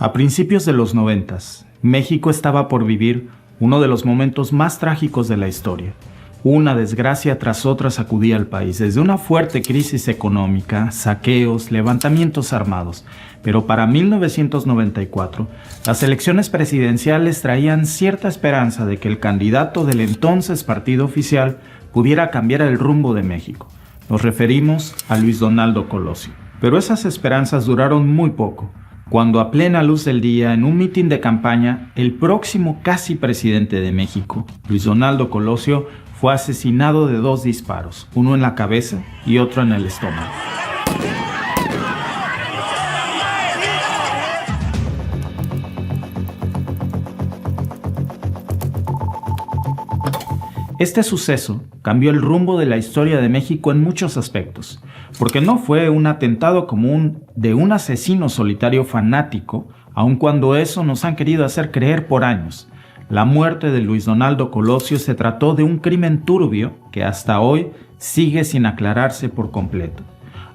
A principios de los 90, México estaba por vivir uno de los momentos más trágicos de la historia. Una desgracia tras otra sacudía al país, desde una fuerte crisis económica, saqueos, levantamientos armados. Pero para 1994, las elecciones presidenciales traían cierta esperanza de que el candidato del entonces partido oficial pudiera cambiar el rumbo de México. Nos referimos a Luis Donaldo Colosio. Pero esas esperanzas duraron muy poco, cuando a plena luz del día, en un mitin de campaña, el próximo casi presidente de México, Luis Donaldo Colosio, fue asesinado de 2 disparos, uno en la cabeza y otro en el estómago. Este suceso cambió el rumbo de la historia de México en muchos aspectos, porque no fue un atentado común de un asesino solitario fanático, aun cuando eso nos han querido hacer creer por años. La muerte de Luis Donaldo Colosio se trató de un crimen turbio que hasta hoy sigue sin aclararse por completo.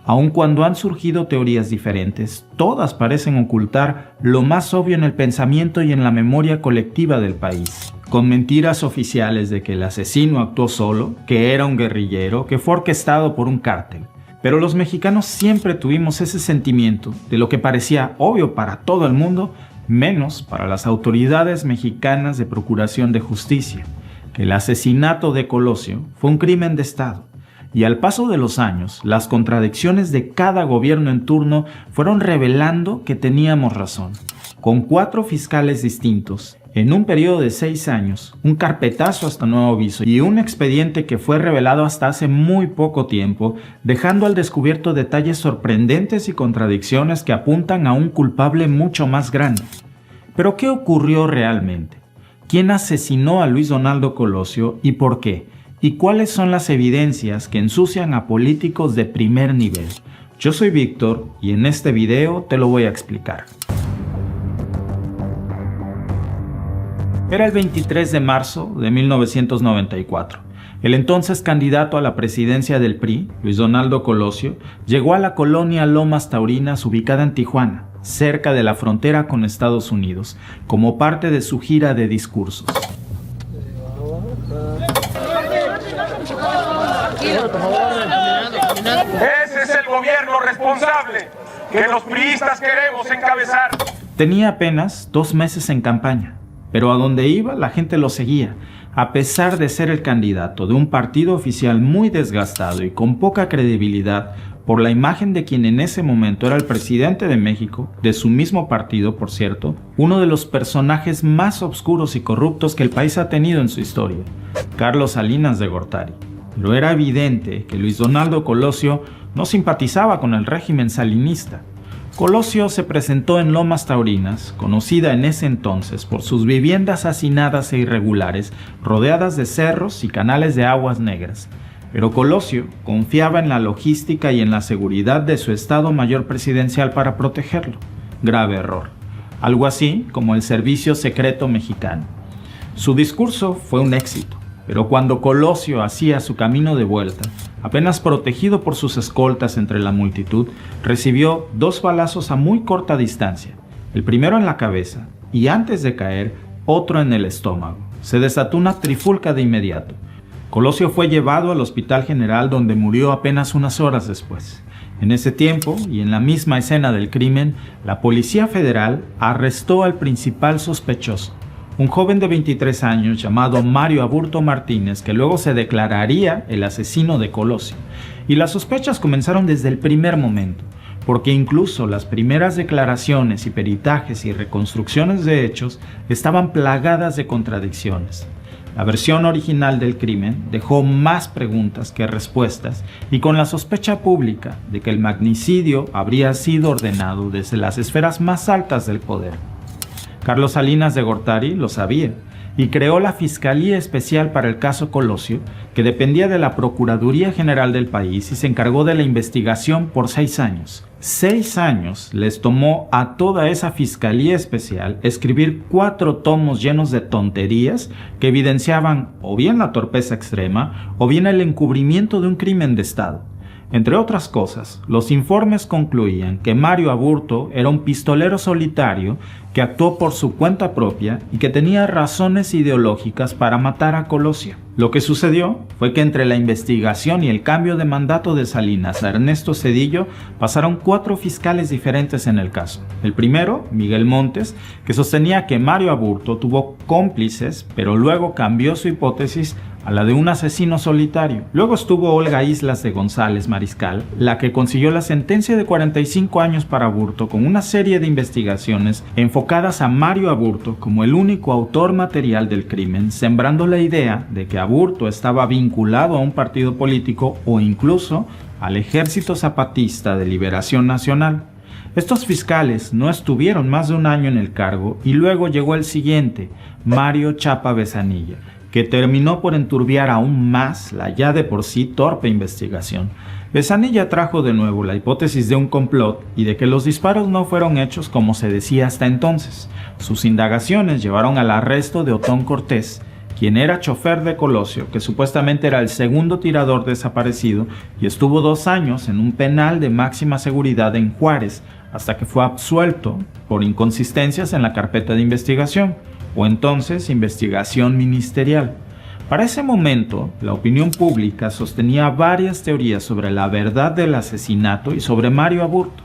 Aun cuando han surgido teorías diferentes, todas parecen ocultar lo más obvio en el pensamiento y en la memoria colectiva del país, con mentiras oficiales de que el asesino actuó solo, que era un guerrillero, que fue orquestado por un cártel. Pero los mexicanos siempre tuvimos ese sentimiento de lo que parecía obvio para todo el mundo, menos para las autoridades mexicanas de Procuración de Justicia, que el asesinato de Colosio fue un crimen de Estado. Y al paso de los años, las contradicciones de cada gobierno en turno fueron revelando que teníamos razón. Con 4 fiscales distintos, en un periodo de 6 años, un carpetazo hasta nuevo aviso y un expediente que fue revelado hasta hace muy poco tiempo, dejando al descubierto detalles sorprendentes y contradicciones que apuntan a un culpable mucho más grande. Pero ¿qué ocurrió realmente? ¿Quién asesinó a Luis Donaldo Colosio y por qué? ¿Y cuáles son las evidencias que ensucian a políticos de primer nivel? Yo soy Víctor y en este video te lo voy a explicar. Era el 23 de marzo de 1994. El entonces candidato a la presidencia del PRI, Luis Donaldo Colosio, llegó a la colonia Lomas Taurinas ubicada en Tijuana, cerca de la frontera con Estados Unidos, como parte de su gira de discursos. Ese es el gobierno responsable que los priistas queremos encabezar. Tenía apenas 2 meses en campaña, pero a donde iba la gente lo seguía, a pesar de ser el candidato de un partido oficial muy desgastado y con poca credibilidad por la imagen de quien en ese momento era el presidente de México, de su mismo partido, por cierto, uno de los personajes más oscuros y corruptos que el país ha tenido en su historia, Carlos Salinas de Gortari. Pero era evidente que Luis Donaldo Colosio no simpatizaba con el régimen salinista. Colosio se presentó en Lomas Taurinas, conocida en ese entonces por sus viviendas hacinadas e irregulares, rodeadas de cerros y canales de aguas negras. Pero Colosio confiaba en la logística y en la seguridad de su Estado Mayor Presidencial para protegerlo. Grave error. Algo así como el Servicio Secreto Mexicano. Su discurso fue un éxito. Pero cuando Colosio hacía su camino de vuelta, apenas protegido por sus escoltas entre la multitud, recibió 2 balazos a muy corta distancia, el primero en la cabeza y antes de caer, otro en el estómago. Se desató una trifulca de inmediato. Colosio fue llevado al Hospital General donde murió apenas unas horas después. En ese tiempo, y en la misma escena del crimen, la Policía Federal arrestó al principal sospechoso, un joven de 23 años llamado Mario Aburto Martínez, que luego se declararía el asesino de Colosio. Y las sospechas comenzaron desde el primer momento, porque incluso las primeras declaraciones y peritajes y reconstrucciones de hechos estaban plagadas de contradicciones. La versión original del crimen dejó más preguntas que respuestas y con la sospecha pública de que el magnicidio habría sido ordenado desde las esferas más altas del poder. Carlos Salinas de Gortari lo sabía y creó la Fiscalía Especial para el caso Colosio, que dependía de la Procuraduría General del país y se encargó de la investigación por 6 años. 6 años les tomó a toda esa Fiscalía Especial escribir 4 tomos llenos de tonterías que evidenciaban o bien la torpeza extrema o bien el encubrimiento de un crimen de Estado. Entre otras cosas, los informes concluían que Mario Aburto era un pistolero solitario que actuó por su cuenta propia y que tenía razones ideológicas para matar a Colosio. Lo que sucedió fue que entre la investigación y el cambio de mandato de Salinas a Ernesto Zedillo pasaron 4 fiscales diferentes en el caso. El primero, Miguel Montes, que sostenía que Mario Aburto tuvo cómplices, pero luego cambió su hipótesis a la de un asesino solitario. Luego estuvo Olga Islas de González Mariscal, la que consiguió la sentencia de 45 años para Aburto con una serie de investigaciones enfocadas a Mario Aburto como el único autor material del crimen, sembrando la idea de que Aburto estaba vinculado a un partido político o incluso al Ejército Zapatista de Liberación Nacional. Estos fiscales no estuvieron más de un año en el cargo y luego llegó el siguiente, Mario Chapa Besanilla, que terminó por enturbiar aún más la ya de por sí torpe investigación. Besanilla trajo de nuevo la hipótesis de un complot y de que los disparos no fueron hechos como se decía hasta entonces. Sus indagaciones llevaron al arresto de Otón Cortés, quien era chofer de Colosio, que supuestamente era el segundo tirador desaparecido y estuvo 2 años en un penal de máxima seguridad en Juárez, hasta que fue absuelto por inconsistencias en la carpeta de investigación, o entonces investigación ministerial. Para ese momento, la opinión pública sostenía varias teorías sobre la verdad del asesinato y sobre Mario Aburto.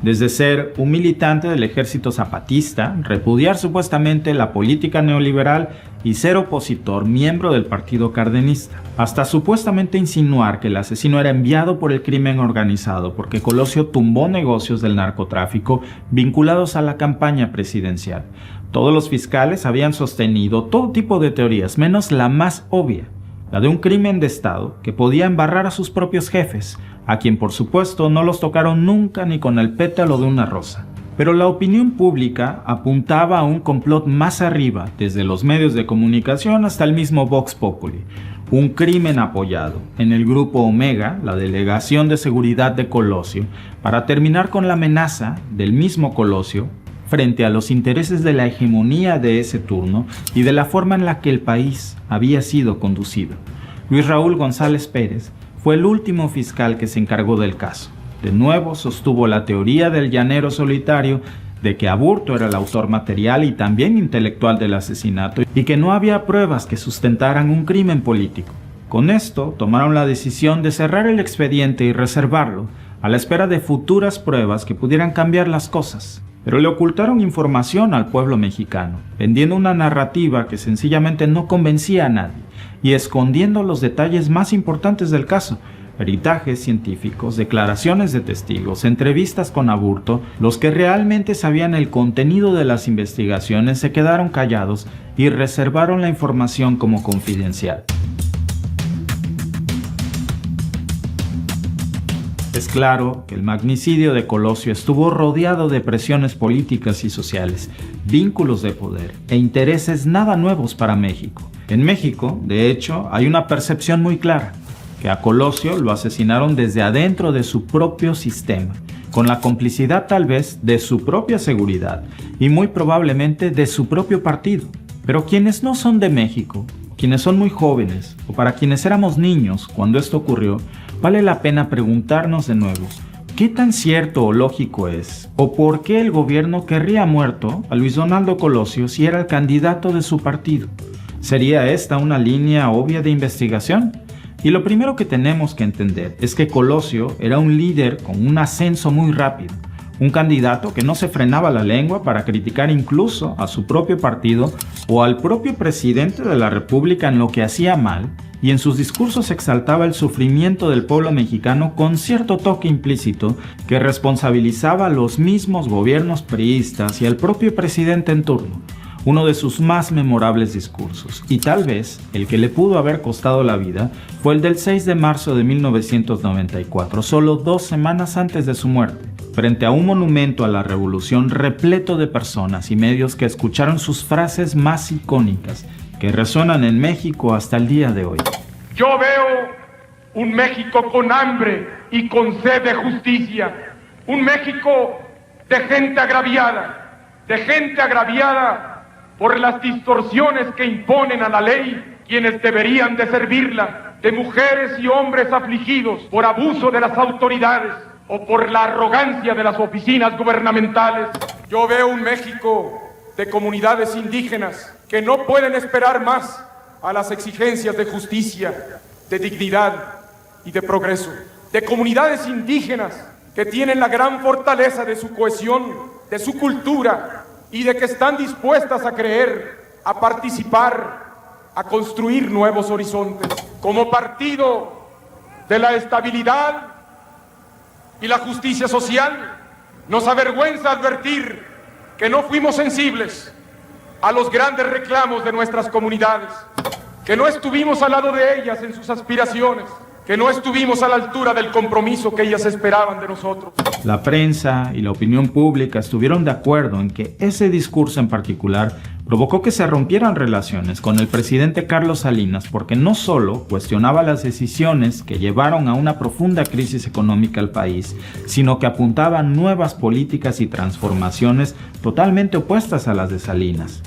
Desde ser un militante del ejército zapatista, repudiar supuestamente la política neoliberal y ser opositor, miembro del partido cardenista, hasta supuestamente insinuar que el asesino era enviado por el crimen organizado porque Colosio tumbó negocios del narcotráfico vinculados a la campaña presidencial. Todos los fiscales habían sostenido todo tipo de teorías, menos la más obvia, la de un crimen de Estado que podía embarrar a sus propios jefes, a quien por supuesto no los tocaron nunca ni con el pétalo de una rosa. Pero la opinión pública apuntaba a un complot más arriba, desde los medios de comunicación hasta el mismo Vox Populi. Un crimen apoyado en el Grupo Omega, la Delegación de Seguridad de Colosio, para terminar con la amenaza del mismo Colosio frente a los intereses de la hegemonía de ese turno y de la forma en la que el país había sido conducido. Luis Raúl González Pérez fue el último fiscal que se encargó del caso. De nuevo sostuvo la teoría del llanero solitario de que Aburto era el autor material y también intelectual del asesinato y que no había pruebas que sustentaran un crimen político. Con esto tomaron la decisión de cerrar el expediente y reservarlo a la espera de futuras pruebas que pudieran cambiar las cosas. Pero le ocultaron información al pueblo mexicano, vendiendo una narrativa que sencillamente no convencía a nadie y escondiendo los detalles más importantes del caso: peritajes científicos, declaraciones de testigos, entrevistas con Aburto. Los que realmente sabían el contenido de las investigaciones se quedaron callados y reservaron la información como confidencial. Es claro que el magnicidio de Colosio estuvo rodeado de presiones políticas y sociales, vínculos de poder e intereses nada nuevos para México. En México, de hecho, hay una percepción muy clara, que a Colosio lo asesinaron desde adentro de su propio sistema, con la complicidad tal vez de su propia seguridad y muy probablemente de su propio partido. Pero quienes no son de México, quienes son muy jóvenes o para quienes éramos niños cuando esto ocurrió, vale la pena preguntarnos de nuevo, ¿qué tan cierto o lógico es? ¿O por qué el gobierno querría muerto a Luis Donaldo Colosio si era el candidato de su partido? ¿Sería esta una línea obvia de investigación? Y lo primero que tenemos que entender es que Colosio era un líder con un ascenso muy rápido, un candidato que no se frenaba la lengua para criticar incluso a su propio partido o al propio presidente de la República en lo que hacía mal, y en sus discursos exaltaba el sufrimiento del pueblo mexicano con cierto toque implícito que responsabilizaba a los mismos gobiernos priistas y al propio presidente en turno. Uno de sus más memorables discursos, y tal vez el que le pudo haber costado la vida, fue el del 6 de marzo de 1994, solo 2 semanas antes de su muerte, frente a un monumento a la revolución repleto de personas y medios que escucharon sus frases más icónicas, que resuenan en México hasta el día de hoy. Yo veo un México con hambre y con sed de justicia, un México de gente agraviada por las distorsiones que imponen a la ley quienes deberían de servirla, de mujeres y hombres afligidos por abuso de las autoridades o por la arrogancia de las oficinas gubernamentales. Yo veo un México de comunidades indígenas que no pueden esperar más a las exigencias de justicia, de dignidad y de progreso. De comunidades indígenas que tienen la gran fortaleza de su cohesión, de su cultura y de que están dispuestas a creer, a participar, a construir nuevos horizontes. Como partido de la estabilidad y la justicia social, nos avergüenza advertir que no fuimos sensibles a los grandes reclamos de nuestras comunidades, que no estuvimos al lado de ellas en sus aspiraciones, que no estuvimos a la altura del compromiso que ellas esperaban de nosotros. La prensa y la opinión pública estuvieron de acuerdo en que ese discurso en particular provocó que se rompieran relaciones con el presidente Carlos Salinas porque no solo cuestionaba las decisiones que llevaron a una profunda crisis económica al país, sino que apuntaba a nuevas políticas y transformaciones totalmente opuestas a las de Salinas.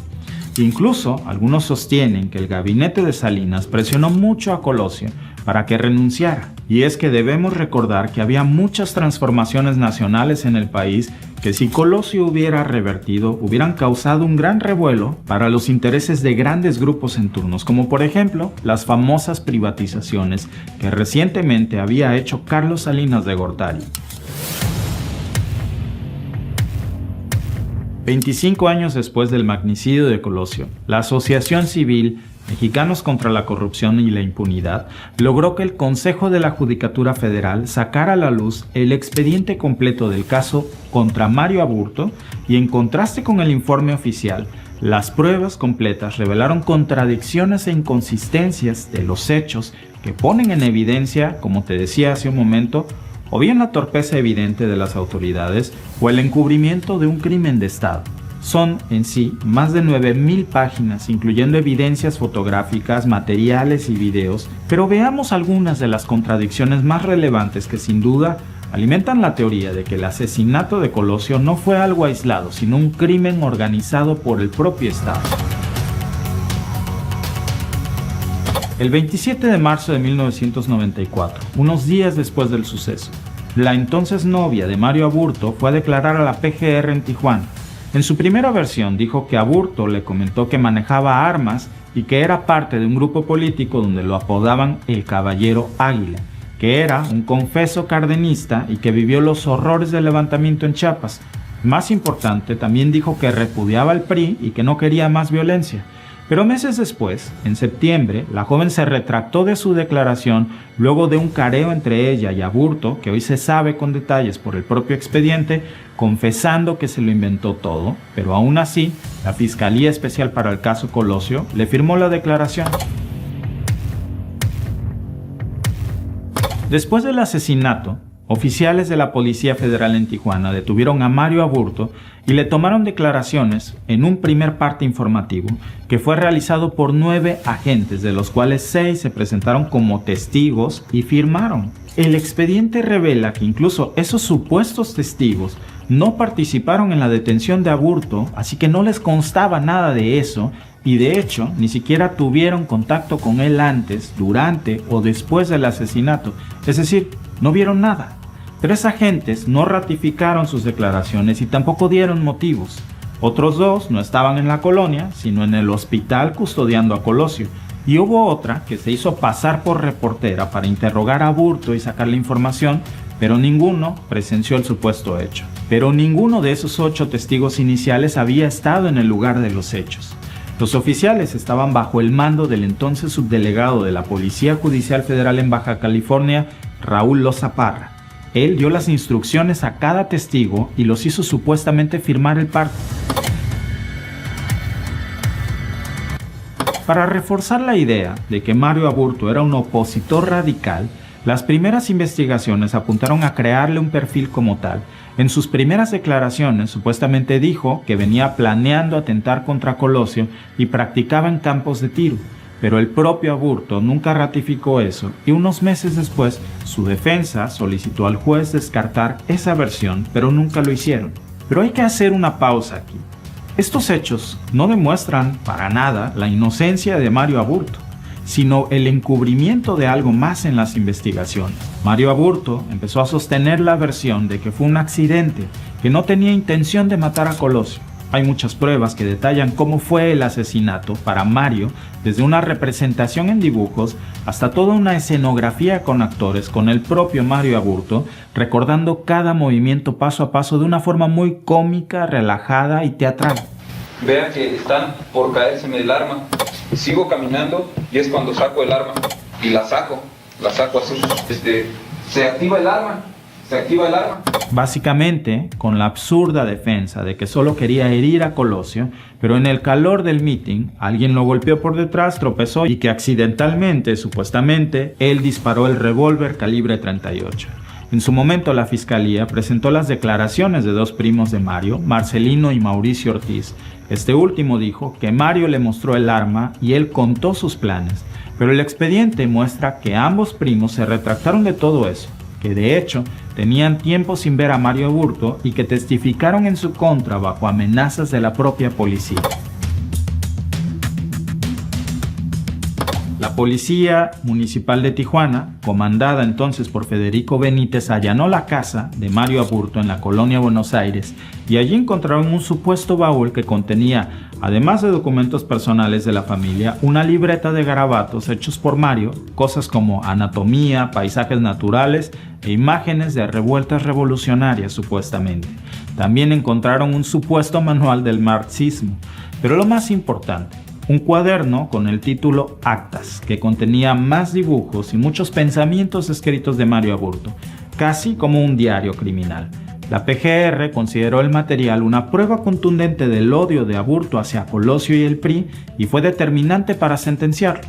Incluso algunos sostienen que el gabinete de Salinas presionó mucho a Colosio para que renunciara. Y es que debemos recordar que había muchas transformaciones nacionales en el país que si Colosio hubiera revertido, hubieran causado un gran revuelo para los intereses de grandes grupos en turnos, como por ejemplo las famosas privatizaciones que recientemente había hecho Carlos Salinas de Gortari. 25 años después del magnicidio de Colosio, la Asociación Civil Mexicanos contra la Corrupción y la Impunidad logró que el Consejo de la Judicatura Federal sacara a la luz el expediente completo del caso contra Mario Aburto y, en contraste con el informe oficial, las pruebas completas revelaron contradicciones e inconsistencias de los hechos que ponen en evidencia, como te decía hace un momento, o bien la torpeza evidente de las autoridades o el encubrimiento de un crimen de Estado. Son en sí más de 9,000 páginas, incluyendo evidencias fotográficas, materiales y videos, pero veamos algunas de las contradicciones más relevantes que sin duda alimentan la teoría de que el asesinato de Colosio no fue algo aislado, sino un crimen organizado por el propio Estado. El 27 de marzo de 1994, unos días después del suceso, la entonces novia de Mario Aburto fue a declarar a la PGR en Tijuana. En su primera versión dijo que Aburto le comentó que manejaba armas y que era parte de un grupo político donde lo apodaban el Caballero Águila, que era un confeso cardenista y que vivió los horrores del levantamiento en Chiapas. Más importante, también dijo que repudiaba al PRI y que no quería más violencia. Pero meses después, en septiembre, la joven se retractó de su declaración luego de un careo entre ella y Aburto, que hoy se sabe con detalles por el propio expediente, confesando que se lo inventó todo, pero aún así, la Fiscalía Especial para el caso Colosio le firmó la declaración. Después del asesinato, oficiales de la Policía Federal en Tijuana detuvieron a Mario Aburto y le tomaron declaraciones en un primer parte informativo que fue realizado por 9 agentes, de los cuales 6 se presentaron como testigos y firmaron. El expediente revela que incluso esos supuestos testigos no participaron en la detención de Aburto, así que no les constaba nada de eso y de hecho ni siquiera tuvieron contacto con él antes, durante o después del asesinato, es decir, no vieron nada. 3 agentes no ratificaron sus declaraciones y tampoco dieron motivos. Otros 2 no estaban en la colonia, sino en el hospital custodiando a Colosio. Y hubo otra que se hizo pasar por reportera para interrogar a Aburto y sacarle información, pero ninguno presenció el supuesto hecho. Pero ninguno de esos 8 testigos iniciales había estado en el lugar de los hechos. Los oficiales estaban bajo el mando del entonces subdelegado de la Policía Judicial Federal en Baja California, Raúl Loza Parra. Él dio las instrucciones a cada testigo y los hizo supuestamente firmar el parte. Para reforzar la idea de que Mario Aburto era un opositor radical, las primeras investigaciones apuntaron a crearle un perfil como tal. En sus primeras declaraciones supuestamente dijo que venía planeando atentar contra Colosio y practicaba en campos de tiro. Pero el propio Aburto nunca ratificó eso y unos meses después su defensa solicitó al juez descartar esa versión, pero nunca lo hicieron. Pero hay que hacer una pausa aquí. Estos hechos no demuestran para nada la inocencia de Mario Aburto. sino el encubrimiento de algo más en las investigaciones. Mario Aburto empezó a sostener la versión de que fue un accidente, que no tenía intención de matar a Colosio. Hay muchas pruebas que detallan cómo fue el asesinato para Mario, desde una representación en dibujos hasta toda una escenografía con actores, con el propio Mario Aburto, recordando cada movimiento paso a paso de una forma muy cómica, relajada y teatral. Vean que están por caérseme el arma. Sigo caminando y es cuando saco el arma y la saco así. Se activa el arma. Básicamente, con la absurda defensa de que solo quería herir a Colosio, pero en el calor del meeting, alguien lo golpeó por detrás, tropezó y que accidentalmente, supuestamente, él disparó el revólver calibre 38. En su momento, la fiscalía presentó las declaraciones de dos primos de Mario, Marcelino y Mauricio Ortiz. Este último dijo que Mario le mostró el arma y él contó sus planes, pero el expediente muestra que ambos primos se retractaron de todo eso, que de hecho tenían tiempo sin ver a Mario Aburto y que testificaron en su contra bajo amenazas de la propia policía. La Policía Municipal de Tijuana, comandada entonces por Federico Benítez, allanó la casa de Mario Aburto en la colonia Buenos Aires y allí encontraron un supuesto baúl que contenía, además de documentos personales de la familia, una libreta de garabatos hechos por Mario, cosas como anatomía, paisajes naturales e imágenes de revueltas revolucionarias supuestamente. También encontraron un supuesto manual del marxismo, pero lo más importante, un cuaderno con el título Actas, que contenía más dibujos y muchos pensamientos escritos de Mario Aburto, casi como un diario criminal. La PGR consideró el material una prueba contundente del odio de Aburto hacia Colosio y el PRI y fue determinante para sentenciarlo.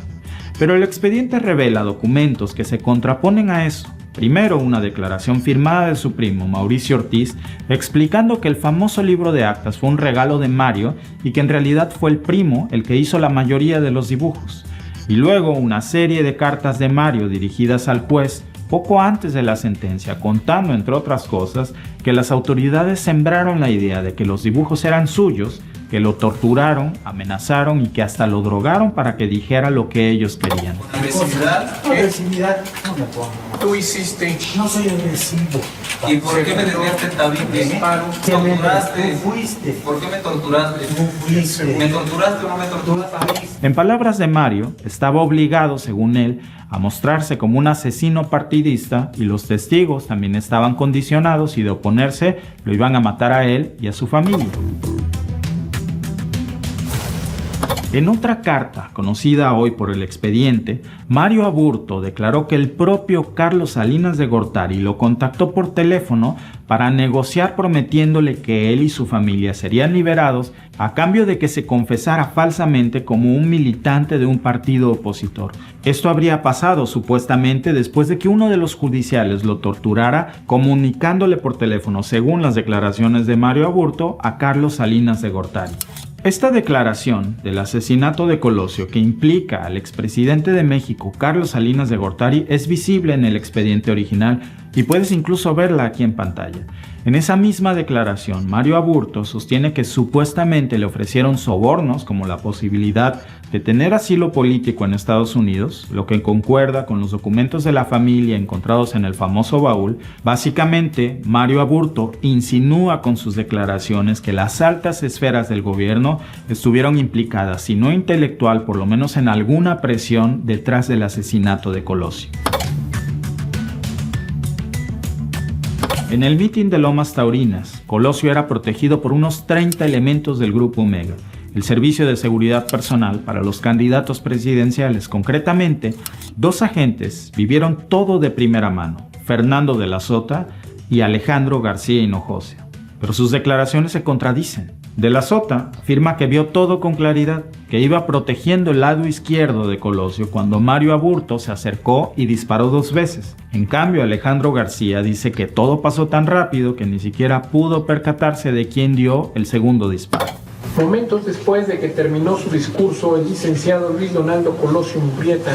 Pero el expediente revela documentos que se contraponen a eso. Primero, una declaración firmada de su primo, Mauricio Ortiz, explicando que el famoso libro de actas fue un regalo de Mario y que en realidad fue el primo el que hizo la mayoría de los dibujos. Y luego, una serie de cartas de Mario dirigidas al juez poco antes de la sentencia, contando, entre otras cosas, que las autoridades sembraron la idea de que los dibujos eran suyos, que lo torturaron, amenazaron y que hasta lo drogaron para que dijera lo que ellos querían. ¿Agresividad? No, agresividad, no me pongo. Tú hiciste. No soy agresivo. ¿Y por qué me desviaste tabique? ¿Torturaste? Fuiste. ¿Por qué me torturaste? Tú fuiste. ¿Me torturaste o no me torturaste? En palabras de Mario, estaba obligado, según él, a mostrarse como un asesino partidista y los testigos también estaban condicionados y de oponerse lo iban a matar a él y a su familia. En otra carta, conocida hoy por el expediente, Mario Aburto declaró que el propio Carlos Salinas de Gortari lo contactó por teléfono para negociar prometiéndole que él y su familia serían liberados a cambio de que se confesara falsamente como un militante de un partido opositor. Esto habría pasado supuestamente después de que uno de los judiciales lo torturara comunicándole por teléfono, según las declaraciones de Mario Aburto, a Carlos Salinas de Gortari. Esta declaración del asesinato de Colosio, que implica al expresidente de México, Carlos Salinas de Gortari, es visible en el expediente original y puedes incluso verla aquí en pantalla. En esa misma declaración, Mario Aburto sostiene que supuestamente le ofrecieron sobornos como la posibilidad de tener asilo político en Estados Unidos, lo que concuerda con los documentos de la familia encontrados en el famoso baúl. Básicamente, Mario Aburto insinúa con sus declaraciones que las altas esferas del gobierno estuvieron implicadas, si no intelectual, por lo menos en alguna presión detrás del asesinato de Colosio. En el mitin de Lomas Taurinas, Colosio era protegido por unos 30 elementos del Grupo Omega, el servicio de seguridad personal para los candidatos presidenciales. Concretamente, 2 agentes vivieron todo de primera mano, Fernando de la Sota y Alejandro García Hinojosa. Pero sus declaraciones se contradicen. De la Sota afirma que vio todo con claridad, que iba protegiendo el lado izquierdo de Colosio cuando Mario Aburto se acercó y disparó 2 veces. En cambio, Alejandro García dice que todo pasó tan rápido que ni siquiera pudo percatarse de quién dio el segundo disparo. Momentos después de que terminó su discurso, el licenciado Luis Donaldo Colosio Murrieta,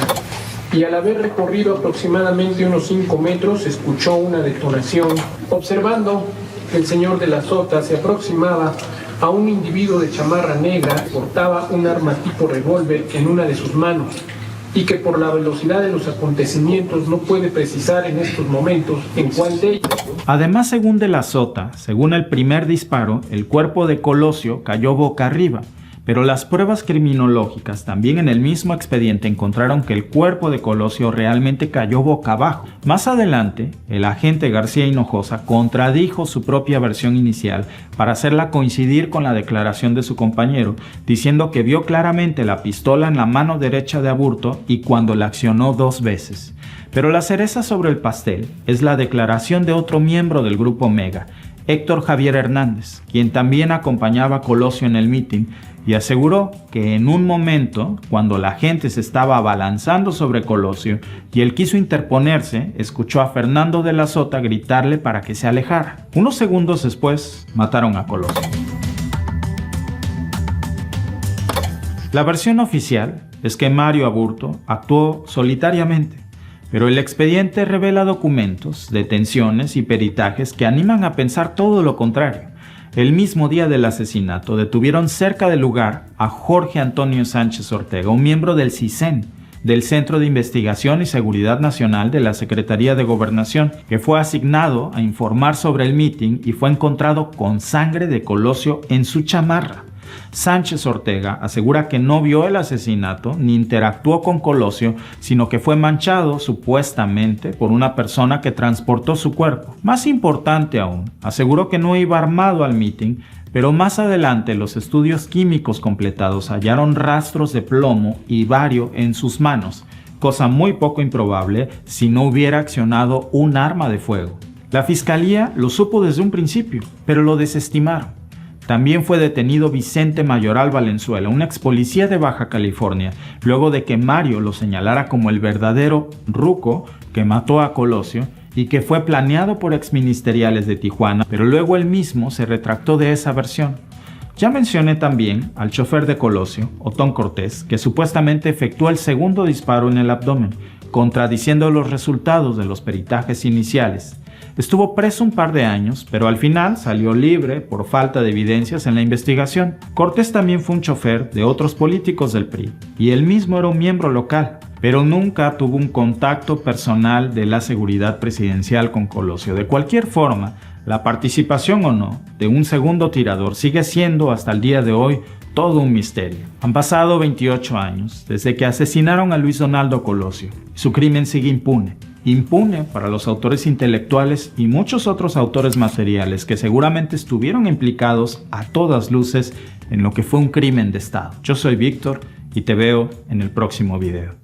y al haber recorrido aproximadamente unos 5 metros, escuchó una detonación. Observando que el señor de la Sota se aproximaba a un individuo de chamarra negra, portaba un arma tipo revólver en una de sus manos. y que por la velocidad de los acontecimientos no puede precisar en estos momentos en cuál de ellos. Además, según De la Sota, según el primer disparo, el cuerpo de Colosio cayó boca arriba, pero las pruebas criminológicas también en el mismo expediente encontraron que el cuerpo de Colosio realmente cayó boca abajo. Más adelante, el agente García Hinojosa contradijo su propia versión inicial para hacerla coincidir con la declaración de su compañero, diciendo que vio claramente la pistola en la mano derecha de Aburto y cuando la accionó 2 veces. Pero la cereza sobre el pastel es la declaración de otro miembro del grupo Mega, Héctor Javier Hernández, quien también acompañaba a Colosio en el mitin, y aseguró que en un momento, cuando la gente se estaba abalanzando sobre Colosio y él quiso interponerse, escuchó a Fernando de la Sota gritarle para que se alejara. Unos segundos después, mataron a Colosio. La versión oficial es que Mario Aburto actuó solitariamente, pero el expediente revela documentos, detenciones y peritajes que animan a pensar todo lo contrario. El mismo día del asesinato detuvieron cerca del lugar a Jorge Antonio Sánchez Ortega, un miembro del CISEN, del Centro de Investigación y Seguridad Nacional de la Secretaría de Gobernación, que fue asignado a informar sobre el mitin y fue encontrado con sangre de Colosio en su chamarra. Sánchez Ortega asegura que no vio el asesinato ni interactuó con Colosio, sino que fue manchado supuestamente por una persona que transportó su cuerpo. Más importante aún, aseguró que no iba armado al mitin, pero más adelante los estudios químicos completados hallaron rastros de plomo y bario en sus manos, cosa muy poco improbable si no hubiera accionado un arma de fuego. La fiscalía lo supo desde un principio, pero lo desestimaron. También fue detenido Vicente Mayoral Valenzuela, un ex policía de Baja California, luego de que Mario lo señalara como el verdadero ruco que mató a Colosio y que fue planeado por exministeriales de Tijuana, pero luego él mismo se retractó de esa versión. Ya mencioné también al chofer de Colosio, Otón Cortés, que supuestamente efectuó el segundo disparo en el abdomen, contradiciendo los resultados de los peritajes iniciales. Estuvo preso un par de años, pero al final salió libre por falta de evidencias en la investigación. Cortés también fue un chofer de otros políticos del PRI, y él mismo era un miembro local, pero nunca tuvo un contacto personal de la seguridad presidencial con Colosio. De cualquier forma, la participación o no de un segundo tirador sigue siendo hasta el día de hoy todo un misterio. Han pasado 28 años desde que asesinaron a Luis Donaldo Colosio, y su crimen sigue impune. Impune para los autores intelectuales y muchos otros autores materiales que seguramente estuvieron implicados a todas luces en lo que fue un crimen de Estado. Yo soy Víctor y te veo en el próximo video.